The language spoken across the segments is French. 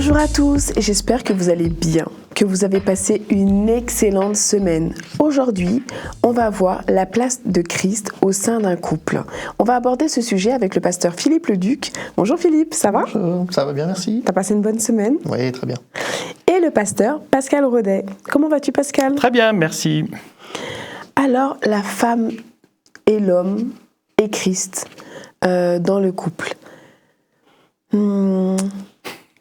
Bonjour à tous et j'espère que vous allez bien, que vous avez passé une excellente semaine. Aujourd'hui, on va voir la place de Christ au sein d'un couple. On va aborder ce sujet avec le pasteur Philippe Leduc. Bonjour Philippe, ça va ? Bonjour, ça va bien, merci. T'as passé une bonne semaine ? Oui, très bien. Et le pasteur Pascal Rodet. Comment vas-tu Pascal ? Très bien, merci. Alors, la femme et l'homme et Christ dans le couple.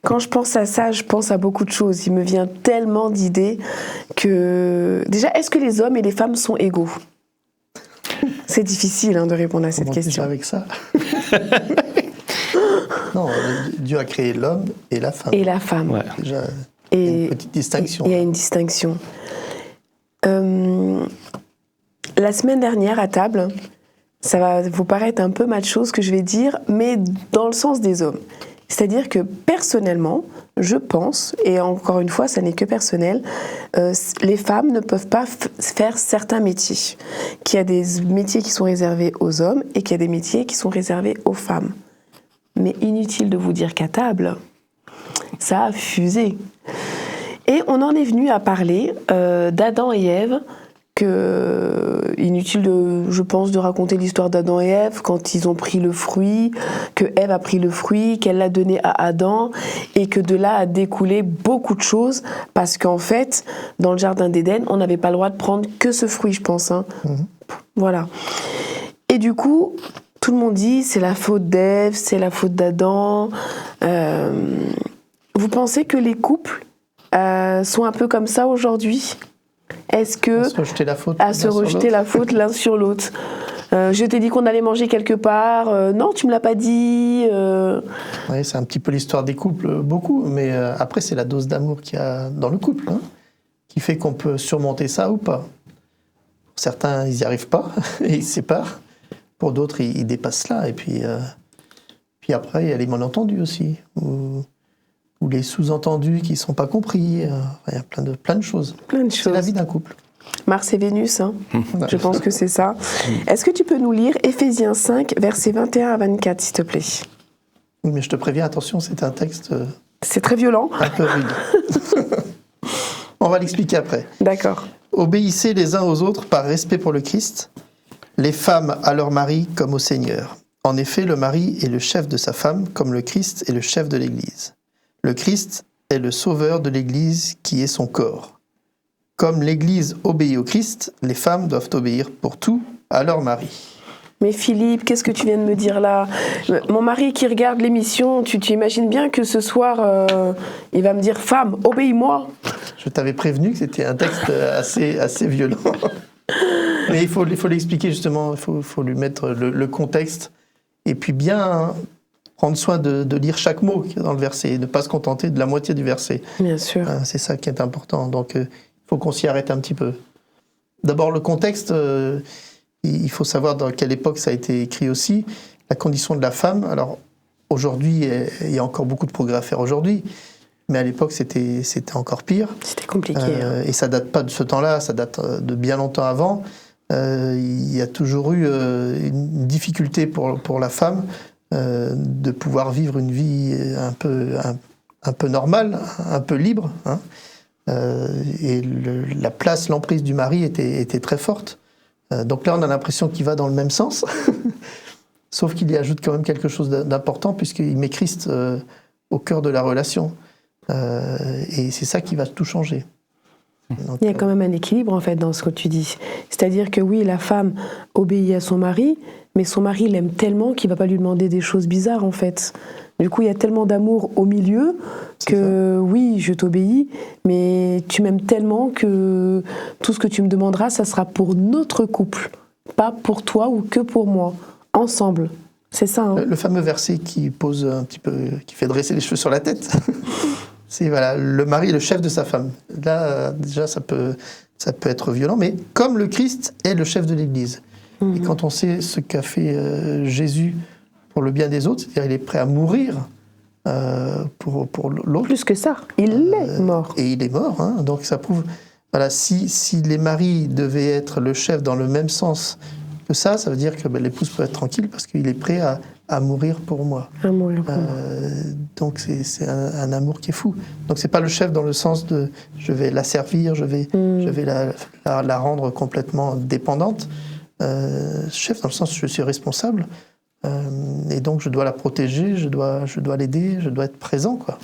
Quand je pense à ça, je pense à beaucoup de choses. Il me vient tellement d'idées que... Déjà, est-ce que les hommes et les femmes sont égaux ? C'est difficile de répondre à cette question. Avec ça Non, Dieu a créé l'homme et la femme. Et la femme. Ouais. Déjà, il y a une petite distinction. Il y a une distinction. La semaine dernière, à table, ça va vous paraître un peu macho ce que je vais dire, mais dans le sens des hommes. C'est-à-dire que personnellement, je pense, et encore une fois, ça n'est que personnel, les femmes ne peuvent pas faire certains métiers. Qu'il y a des métiers qui sont réservés aux hommes et qu'il y a des métiers qui sont réservés aux femmes. Mais inutile de vous dire qu'à table, ça a fusé. Et on en est venu à parler d'Adam et Ève, inutile je pense de raconter l'histoire d'Adam et Ève quand ils ont pris le fruit, que Ève a pris le fruit, qu'elle l'a donné à Adam et que de là a découlé beaucoup de choses parce qu'en fait dans le jardin d'Éden on n'avait pas le droit de prendre que ce fruit je pense. Voilà. Et du coup tout le monde dit c'est la faute d'Ève, c'est la faute d'Adam. Vous pensez que les couples sont un peu comme ça aujourd'hui ? Est-ce que à se rejeter la faute, l'un sur l'autre. Je t'ai dit qu'on allait manger quelque part. Non, tu me l'as pas dit. Oui, c'est un petit peu l'histoire des couples, beaucoup. Mais après, c'est la dose d'amour qu'il y a dans le couple, qui fait qu'on peut surmonter ça ou pas. Pour certains, ils n'y arrivent pas et ils se séparent. Pour d'autres, ils dépassent cela. Et puis après, il y a les malentendus aussi. Ou les sous-entendus qui ne sont pas compris. Il y a plein de choses. C'est la vie d'un couple. Mars et Vénus, je pense que c'est ça. Est-ce que tu peux nous lire Éphésiens 5, versets 21 à 24, s'il te plaît ? Oui, mais je te préviens, attention, c'est un texte... c'est très violent. Un peu rude. On va l'expliquer après. D'accord. Obéissez les uns aux autres par respect pour le Christ, les femmes à leur mari comme au Seigneur. En effet, le mari est le chef de sa femme, comme le Christ est le chef de l'Église. Le Christ est le sauveur de l'Église qui est son corps. Comme l'Église obéit au Christ, les femmes doivent obéir pour tout à leur mari. Mais Philippe, qu'est-ce que tu viens de me dire là ? Mon mari qui regarde l'émission, tu imagines bien que ce soir, il va me dire « Femme, obéis-moi ». Je t'avais prévenu que c'était un texte assez violent. Mais il faut l'expliquer justement, il faut lui mettre le contexte. Et puis bien... prendre soin de lire chaque mot qu'il y a dans le verset et ne pas se contenter de la moitié du verset. Bien sûr. C'est ça qui est important. Donc, il faut qu'on s'y arrête un petit peu. D'abord, le contexte, il faut savoir dans quelle époque ça a été écrit aussi. La condition de la femme. Alors, aujourd'hui, il y a encore beaucoup de progrès à faire aujourd'hui. Mais à l'époque, c'était encore pire. C'était compliqué. Et ça date pas de ce temps-là, ça date de bien longtemps avant. Il y a toujours eu une difficulté pour la femme de pouvoir vivre une vie un peu normale, un peu libre. Et la place, l'emprise du mari était très forte. Donc là, on a l'impression qu'il va dans le même sens, sauf qu'il y ajoute quand même quelque chose d'important, puisqu'il met Christ au cœur de la relation. Et c'est ça qui va tout changer. Donc, il y a quand même un équilibre en fait dans ce que tu dis. C'est-à-dire que oui, la femme obéit à son mari, mais son mari l'aime tellement qu'il ne va pas lui demander des choses bizarres en fait. Du coup, il y a tellement d'amour au milieu que oui, je t'obéis, mais tu m'aimes tellement que tout ce que tu me demanderas, ça sera pour notre couple, pas pour toi ou que pour moi, ensemble. C'est ça. Le fameux verset qui pose un petit peu, qui fait dresser les cheveux sur la tête. C'est voilà, le mari est le chef de sa femme. Là, déjà, ça peut être violent, mais comme le Christ est le chef de l'Église. Et quand on sait ce qu'a fait Jésus pour le bien des autres, c'est-à-dire il est prêt à mourir pour l'autre. Plus que ça, il est mort. Et il est mort, donc ça prouve... Voilà, si les maris devaient être le chef dans le même sens que ça veut dire que l'épouse peut être tranquille parce qu'il est prêt à à mourir pour moi. À mourir pour moi. Donc c'est un amour qui est fou. Donc c'est pas le chef dans le sens de je vais la servir, je vais la rendre complètement dépendante. Chef dans le sens je suis responsable et donc je dois la protéger, je dois l'aider, je dois être présent, quoi.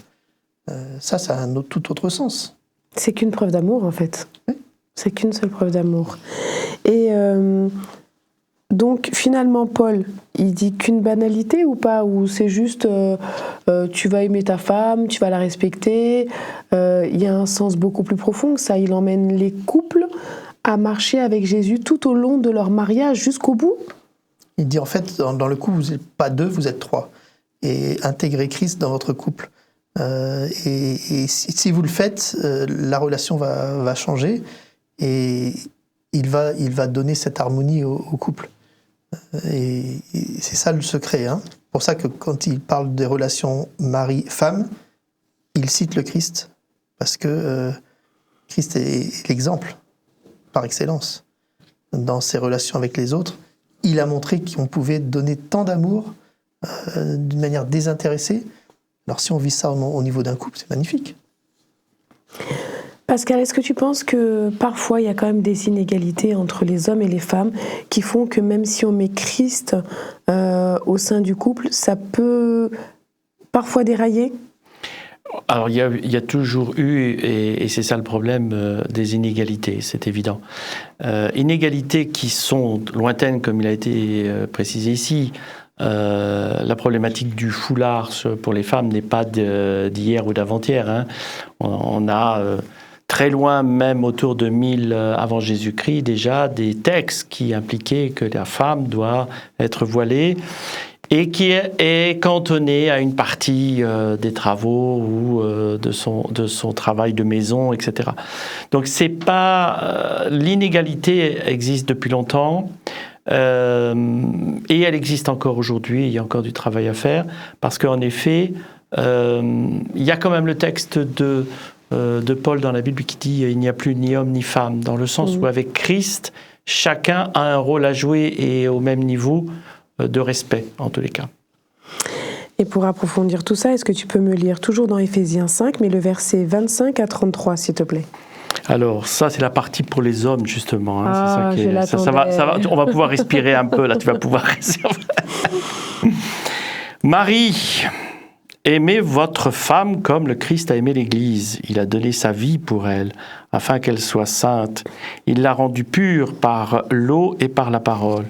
Ça a un tout autre sens. C'est qu'une preuve d'amour, en fait. Oui. C'est qu'une seule preuve d'amour. Et donc, finalement, Paul, il dit qu'une banalité ou pas? Ou c'est juste, tu vas aimer ta femme, tu vas la respecter. Il y a un sens beaucoup plus profond que ça. Il emmène les couples à marcher avec Jésus tout au long de leur mariage, jusqu'au bout. Il dit, en fait, dans le couple, vous n'êtes pas 2, vous êtes 3. Et intégrez Christ dans votre couple. Et si vous le faites, la relation va changer et il va donner cette harmonie au couple. Et c'est ça le secret. C'est pour ça que quand il parle des relations mari-femme, il cite le Christ, parce que Christ est l'exemple par excellence. Dans ses relations avec les autres, il a montré qu'on pouvait donner tant d'amour d'une manière désintéressée. Alors si on vit ça au niveau d'un couple, c'est magnifique. Pascal, est-ce que tu penses que parfois il y a quand même des inégalités entre les hommes et les femmes qui font que même si on met Christ au sein du couple, ça peut parfois dérailler? Alors il y a toujours eu, et c'est ça le problème, des inégalités, c'est évident. Inégalités qui sont lointaines, comme il a été précisé ici. La problématique du foulard pour les femmes n'est pas d'hier ou d'avant-hier. On a très loin, même autour de 1000 avant Jésus-Christ, déjà des textes qui impliquaient que la femme doit être voilée et qui est cantonnée à une partie des travaux ou de son travail de maison, etc. Donc c'est pas l'inégalité existe depuis longtemps. Et elle existe encore aujourd'hui, il y a encore du travail à faire, parce qu'en effet, il y a quand même le texte de Paul dans la Bible qui dit « il n'y a plus ni homme ni femme », dans le sens où avec Christ, chacun a un rôle à jouer et au même niveau de respect, en tous les cas. Et pour approfondir tout ça, est-ce que tu peux me lire toujours dans Éphésiens 5, mais le verset 25 à 33, s'il te plaît? Alors, ça, c'est la partie pour les hommes, justement. Ah, c'est ça qui est, ça va, on va pouvoir respirer un peu, là, tu vas pouvoir respirer. Marie, aimez votre femme comme le Christ a aimé l'Église. Il a donné sa vie pour elle, afin qu'elle soit sainte. Il l'a rendue pure par l'eau et par la parole.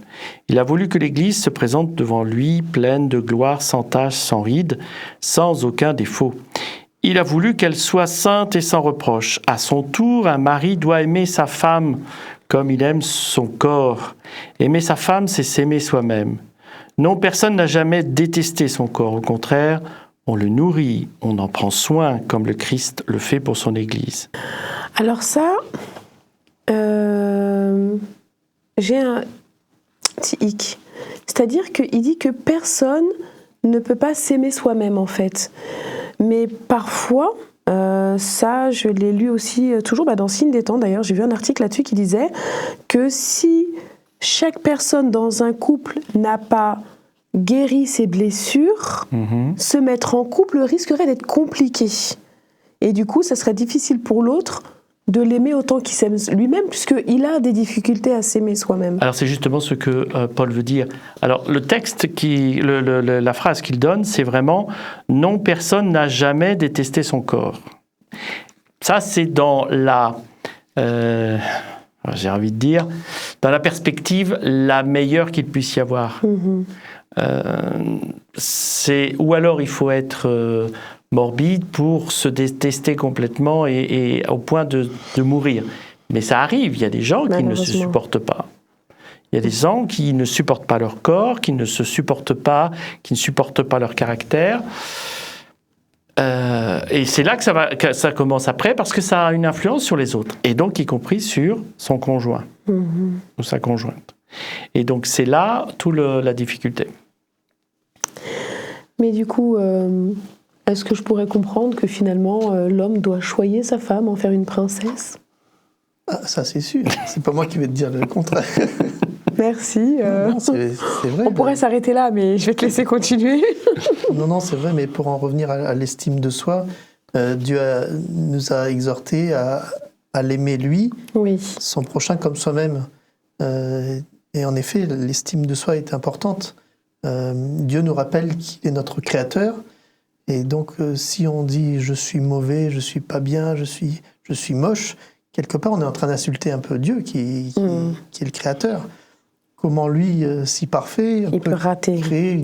Il a voulu que l'Église se présente devant lui, pleine de gloire, sans tache, sans ride, sans aucun défaut. Il a voulu qu'elle soit sainte et sans reproche. À son tour, un mari doit aimer sa femme comme il aime son corps. Aimer sa femme, c'est s'aimer soi-même. Non, personne n'a jamais détesté son corps. Au contraire, on le nourrit, on en prend soin, comme le Christ le fait pour son Église. Alors ça, j'ai un petit hic. C'est-à-dire qu'il dit que personne ne peut pas s'aimer soi-même, en fait. Mais parfois, ça, je l'ai lu aussi toujours dans Signe des temps, d'ailleurs, j'ai vu un article là-dessus qui disait que si chaque personne dans un couple n'a pas guéri ses blessures, se mettre en couple risquerait d'être compliqué. Et du coup, ça serait difficile pour l'autre de l'aimer autant qu'il s'aime lui-même, puisqu'il a des difficultés à s'aimer soi-même. Alors c'est justement ce que Paul veut dire. Alors le texte, la phrase qu'il donne, c'est vraiment « Non, personne n'a jamais détesté son corps ». Ça, c'est dans la... j'ai envie de dire, dans la perspective la meilleure qu'il puisse y avoir. Ou alors il faut être morbide pour se détester complètement et au point de mourir. Mais ça arrive, il y a des gens qui ne se supportent pas. Il y a des gens qui ne supportent pas leur corps, qui ne se supportent pas, qui ne supportent pas leur caractère. Et c'est là que ça commence après, parce que ça a une influence sur les autres, et donc y compris sur son conjoint ou sa conjointe. Et donc c'est là toute la difficulté. Mais du coup, est-ce que je pourrais comprendre que finalement l'homme doit choyer sa femme, en faire une princesse? Ah, ça c'est sûr, c'est pas moi qui vais te dire le contraire. Merci. Non, c'est vrai. On pourrait s'arrêter là, mais je vais te laisser continuer. Non, c'est vrai, mais pour en revenir à l'estime de soi, Dieu nous a exhortés à l'aimer lui, Oui. son prochain comme soi-même. Et en effet, l'estime de soi est importante. Dieu nous rappelle qu'il est notre créateur. Et donc, si on dit « je suis mauvais, je suis pas bien, je suis moche », quelque part, on est en train d'insulter un peu Dieu qui est le créateur. Comment lui, si parfait, Il peut rater. créer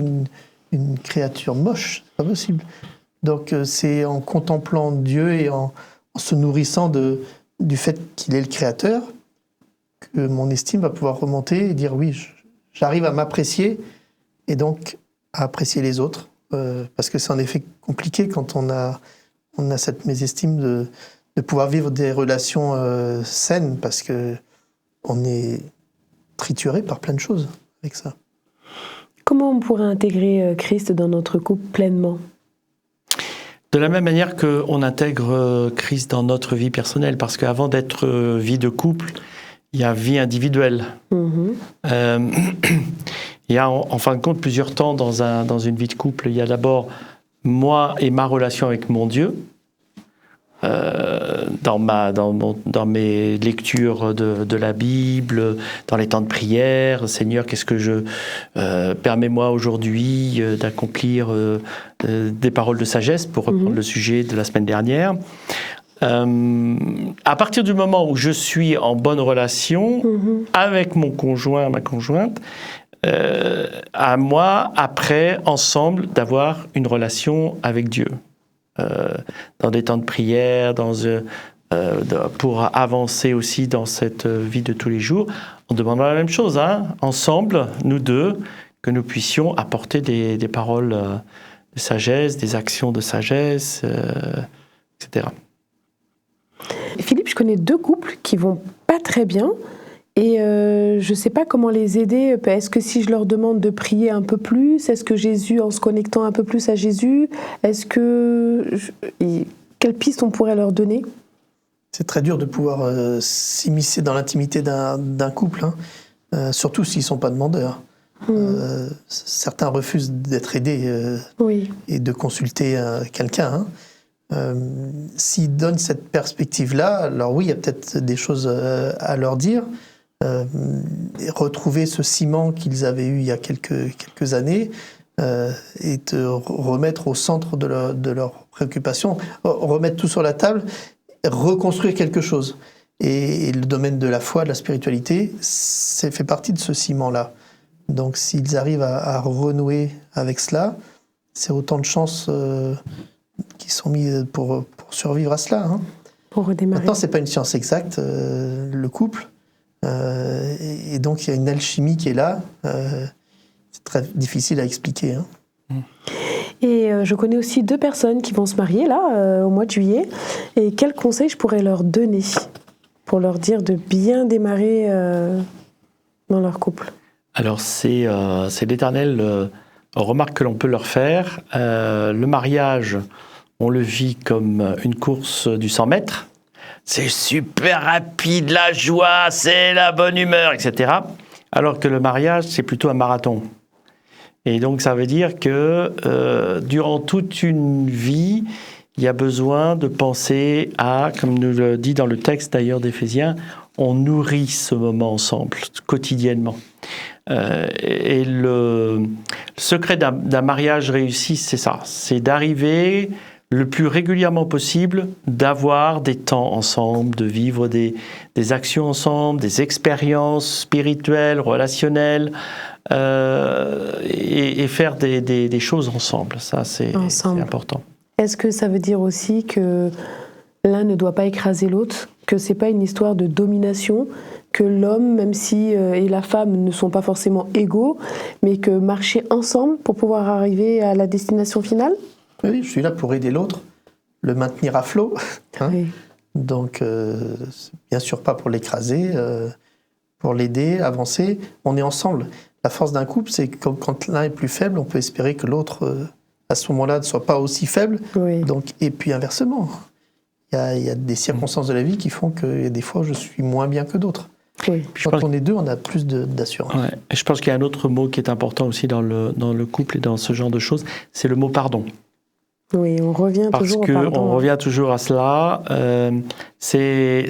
une créature moche? C'est pas possible. Donc, c'est en contemplant Dieu et en se nourrissant du fait qu'il est le créateur que mon estime va pouvoir remonter et dire oui, j'arrive à m'apprécier et donc à apprécier les autres. Parce que c'est en effet compliqué quand on a cette mésestime de pouvoir vivre des relations saines parce que on est trituré par plein de choses avec ça. Comment on pourrait intégrer Christ dans notre couple pleinement ? De la même manière qu'on intègre Christ dans notre vie personnelle, parce qu'avant d'être vie de couple, il y a vie individuelle. Il y a en fin de compte plusieurs temps dans une vie de couple. Il y a d'abord moi et ma relation avec mon Dieu, dans mes lectures de la Bible, dans les temps de prière. Seigneur, qu'est-ce que permets-moi aujourd'hui d'accomplir des paroles de sagesse, pour reprendre le sujet de la semaine dernière. À partir du moment où je suis en bonne relation avec mon conjoint, ma conjointe, à moi, après, ensemble, d'avoir une relation avec Dieu. Dans des temps de prière, pour avancer aussi dans cette vie de tous les jours, en demandant la même chose, ensemble, nous deux, que nous puissions apporter des paroles de sagesse, des actions de sagesse, etc. Philippe, je connais 2 couples qui vont pas très bien et je sais pas comment les aider. Est-ce que si je leur demande de prier un peu plus, est-ce que Jésus, en se connectant un peu plus à Jésus, quelle piste on pourrait leur donner ? C'est très dur de pouvoir s'immiscer dans l'intimité d'un couple, surtout s'ils ne sont pas demandeurs. Certains refusent d'être aidés et de consulter quelqu'un. S'ils donnent cette perspective-là, alors oui, il y a peut-être des choses à leur dire. Retrouver ce ciment qu'ils avaient eu il y a quelques années et te remettre au centre de leurs préoccupations, remettre tout sur la table, reconstruire quelque chose. Et le domaine de la foi, de la spiritualité, fait partie de ce ciment-là. Donc s'ils arrivent à renouer avec cela, c'est autant de chances qui sont mis pour survivre à cela. Pour redémarrer. Maintenant, c'est pas une science exacte, le couple. Et donc, il y a une alchimie qui est là. C'est très difficile à expliquer. Et je connais aussi 2 personnes qui vont se marier, là, au mois de juillet. Et quels conseils je pourrais leur donner pour leur dire de bien démarrer dans leur couple ? Alors, c'est l'éternelle remarque que l'on peut leur faire. Le mariage, on le vit comme une course du 100 mètres. C'est super rapide, la joie, c'est la bonne humeur, etc. Alors que le mariage, c'est plutôt un marathon. Et donc, ça veut dire que durant toute une vie, il y a besoin de penser à, comme nous le dit dans le texte d'ailleurs d'Éphésiens, on nourrit ce moment ensemble, quotidiennement. Et le secret d'un mariage réussi, c'est ça, c'est d'arriver le plus régulièrement possible, d'avoir des temps ensemble, de vivre des actions ensemble, des expériences spirituelles, relationnelles, et faire des choses ensemble. Ça, c'est important. Est-ce que ça veut dire aussi que l'un ne doit pas écraser l'autre, que c'est pas une histoire de domination, que l'homme, même si et la femme ne sont pas forcément égaux, mais que marcher ensemble pour pouvoir arriver à la destination finale ? Oui, je suis là pour aider l'autre, le maintenir à flot. Oui. Donc, bien sûr pas pour l'écraser, pour l'aider, avancer. On est ensemble. La force d'un couple, c'est que quand l'un est plus faible, on peut espérer que l'autre, à ce moment-là, ne soit pas aussi faible. Oui. Donc, et puis inversement, il y a des circonstances de la vie qui font qu'il y a des fois où je suis moins bien que d'autres. Oui. Puis je Quand pense, on est deux, on a plus d'assurance. ouais, et je pense qu'il y a un autre mot qui est important aussi dans le couple et dans ce genre de choses, c'est le mot pardon. Oui, on revient Parce toujours au que pardon. on revient toujours à cela. C'est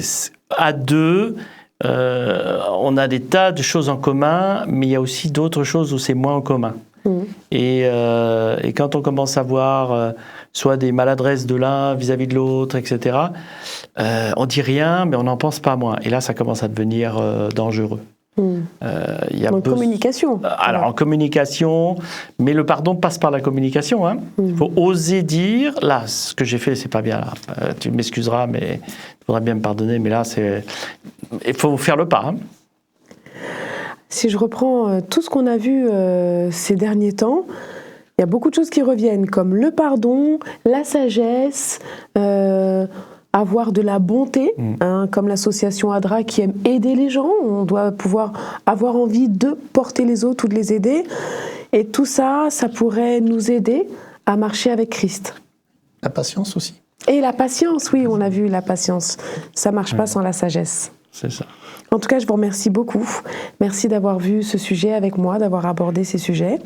à deux, on a des tas de choses en commun, mais il y a aussi d'autres choses où c'est moins en commun. Et quand on commence à voir soit des maladresses de l'un vis-à-vis de l'autre, etc., on dit rien, mais on n'en pense pas moins. Et là, ça commence à devenir dangereux. Il y a Donc, communication. Alors, en communication, mais le pardon passe par la communication. Hein. Il faut oser dire, là, ce que j'ai fait, c'est pas bien. Là. Tu m'excuseras, mais il faudra bien me pardonner. Mais là, il faut faire le pas. Hein. Si je reprends tout ce qu'on a vu ces derniers temps, il y a beaucoup de choses qui reviennent, comme le pardon, la sagesse, avoir de la bonté, comme l'association ADRA qui aime aider les gens. On doit pouvoir avoir envie de porter les autres ou de les aider. Et tout ça, ça pourrait nous aider à marcher avec Christ. La patience aussi. Et la patience, oui, on a vu la patience. Ça ne marche pas sans la sagesse. C'est ça. En tout cas, je vous remercie beaucoup. Merci d'avoir vu ce sujet avec moi, d'avoir abordé ces sujets.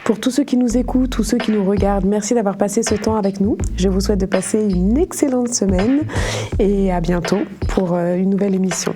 Pour tous ceux qui nous écoutent, tous ceux qui nous regardent, merci d'avoir passé ce temps avec nous. Je vous souhaite de passer une excellente semaine et à bientôt pour une nouvelle émission.